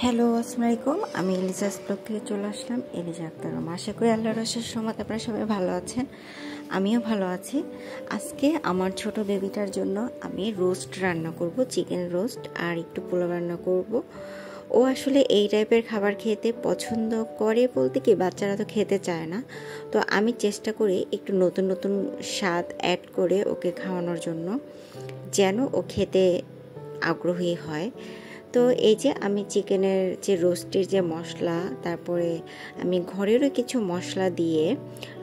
Hello, আসসালামু আলাইকুম। আমি এলিজাস ব্লগ থেকে চলে আসলাম, এলিজা আক্তার। আশা করি আল্লাহর অশেষ রহমতে আপনারা সবাই ভালো আছেন, আমিও ভালো আছি। আজকে আমার ছোট বেবিটার জন্য আমি রোস্ট রান্না করব, চিকেন রোস্ট, আর একটু পোলাও রান্না করব। ও আসলে এই টাইপের খাবার খেতে পছন্দ করে বলতে কি, বাচ্চারা তো খেতে চায় না। তো আমি চেষ্টা করি একটু নতুন নতুন স্বাদ অ্যাড করে ওকে খাওয়ানোর জন্য, যেন ও খেতে আগ্রহী হয়। তো এই যে আমি চিকেনের যে রোস্টের যে মশলা, তারপরে আমি ঘরেরও কিছু মশলা দিয়ে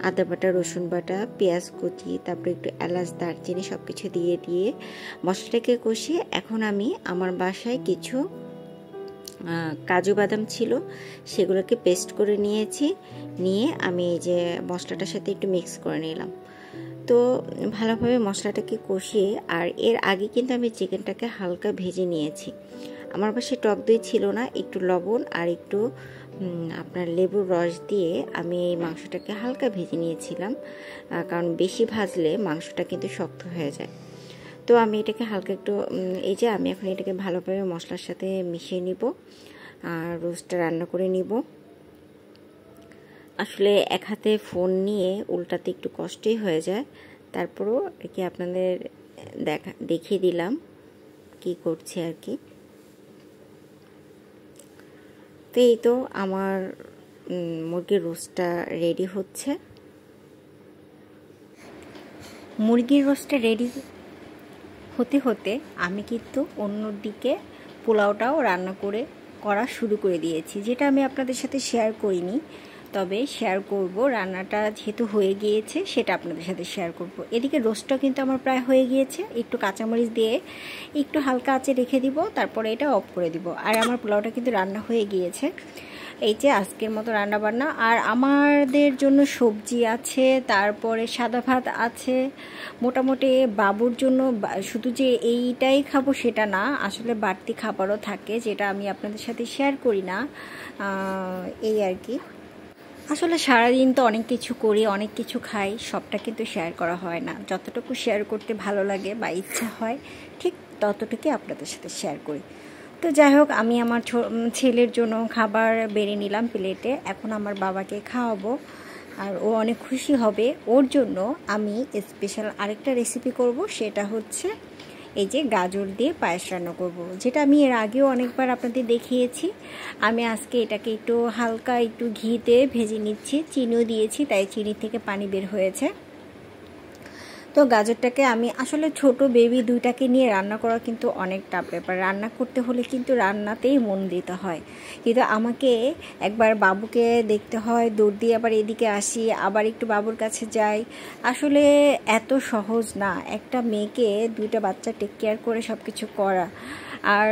আদা বাটা, রসুন বাটা, পেঁয়াজ কুচি, তারপরে একটু এলাচ, দারচিনি সব কিছু দিয়ে মশলাটাকে কষিয়ে, এখন আমি আমার বাসায় কিছু কাজু বাদাম ছিল, সেগুলোকে পেস্ট করে নিয়ে আমি এই যে মশলাটার সাথে একটু মিক্স করে নিলাম। তো ভালোভাবে মশলাটাকে কষিয়ে, আর এর আগে কিন্তু আমি চিকেনটাকে হালকা ভেজে নিয়েছি। আমার পাশে টক দই ছিল না, একটু লবণ আর একটু আপনার লেবুর রস দিয়ে আমি এই মাংসটাকে হালকা ভেজে নিয়েছিলাম, কারণ বেশি ভাজলে মাংসটা কিন্তু শক্ত হয়ে যায়। তো আমি এটাকে হালকা একটু এই যে আমি এখন এটাকে ভালোভাবে মশলার সাথে মিশিয়ে নিব আর রোস্টটা রান্না করে নিব। আসলে এক হাতে ফোন নিয়ে উল্টাতে একটু কষ্টই হয়ে যায়, তারপরও আর কি আপনাদের দেখিয়ে দিলাম কি করছি আর কি। তো এই তো আমার মুরগির রোস্টটা রেডি হচ্ছে। মুরগির রোস্টটা রেডি হতে হতে আমি কিন্তু অন্যদিকে পোলাওটাও রান্না করা শুরু করে দিয়েছি, যেটা আমি আপনাদের সাথে শেয়ার করিনি, তবে শেয়ার করব। রান্নাটা যেহেতু হয়ে গিয়েছে, সেটা আপনাদের সাথে শেয়ার করব। এদিকে রোস্টটাও কিন্তু আমার প্রায় হয়ে গিয়েছে, একটু কাঁচামরিচ দিয়ে একটু হালকা আঁচে রেখে দিব, তারপরে এটা অফ করে দিব। আর আমার পোলাওটা কিন্তু রান্না হয়ে গিয়েছে। এই যে আজকের মতো রান্না বান্না, আর আমাদের জন্য সবজি আছে, তারপরে সাদা ভাত আছে। মোটামুটি বাবুর জন্য শুধু যে এইটাই খাবো সেটা না, আসলে বাড়তি খাবারও থাকে, যেটা আমি আপনাদের সাথে শেয়ার করি না, এই আর কি। আসলে সারাদিন তো অনেক কিছু করি, অনেক কিছু খাই, সবটা কিন্তু শেয়ার করা হয় না। যতটুকু শেয়ার করতে ভালো লাগে বা ইচ্ছা হয়, ঠিক ততটুকুই আপনাদের সাথে শেয়ার করি। তো যাই হোক, আমি আমার ছেলের জন্য খাবার বেড়ে নিলাম প্লেটে, এখন আমার বাবাকে খাওয়াবো, আর ও অনেক খুশি হবে। ওর জন্য আমি স্পেশাল আরেকটা রেসিপি করব, সেটা হচ্ছে এই যে গাজর দিয়ে পায়েস রান্না করব, যেটা আমি এর আগেও অনেকবার আপনাদের দেখিয়েছি। আমি আজকে এটাকে একটু হালকা একটু ঘিতে ভেজে নিচ্ছি, চিনিও দিয়েছি, তাই চিনি থেকে পানি বের হয়েছে। তো গাজরটাকে আমি আসলে ছোট বেবি দুইটাকে নিয়ে রান্না করা কিন্তু অনেক টাফ ব্যাপার। রান্না করতে হলে কিন্তু রান্নাতেই মন দিতে হয়, কিন্তু আমাকে একবার বাবুকে দেখতে হয়, দৌড় দিয়ে আবার এদিকে আসি, আবার একটু বাবুর কাছে যাই। আসলে এত সহজ না একটা মেয়েকে দুইটা বাচ্চা টেক কেয়ার করে সব কিছু করা। আর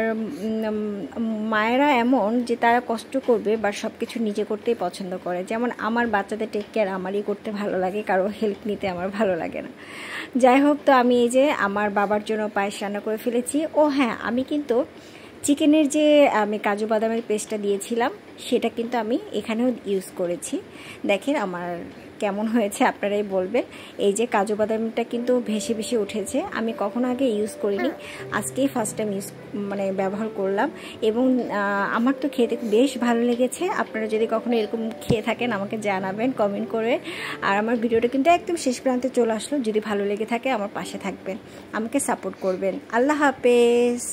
মায়েরা এমন যে তারা কষ্ট করবে বা সব কিছু নিজে করতেই পছন্দ করে। যেমন আমার বাচ্চাদের টেক কেয়ার আমারই করতে ভালো লাগে, কারো হেল্প নিতে আমার ভালো লাগে না। যাই হোক, তো আমি এই যে আমার বাবার জন্য পায়েস রান্না করে ফেলেছি। ও হ্যাঁ, আমি কিন্তু চিকেনের যে আমি কাজু বাদামের পেস্টটা দিয়েছিলাম, সেটা কিন্তু আমি এখানেও ইউজ করেছি। দেখেন আমার কেমন হয়েছে আপনারাই বলবেন। এই যে কাজু বাদামটা কিন্তু ভেসে ভেসে উঠেছে, আমি কখনো আগে ইউজ করিনি, আজকেই ফার্স্ট টাইম ব্যবহার করলাম, এবং আমার তো খেতে বেশ ভালো লেগেছে। আপনারা যদি কখনো এরকম খেয়ে থাকেন আমাকে জানাবেন কমেন্ট করে। আর আমার ভিডিওটা কিন্তু একদম শেষ প্রান্তে চলে আসলো, যদি ভালো লেগে থাকে আমার পাশে থাকবেন, আমাকে সাপোর্ট করবেন। আল্লাহ হাফেজ।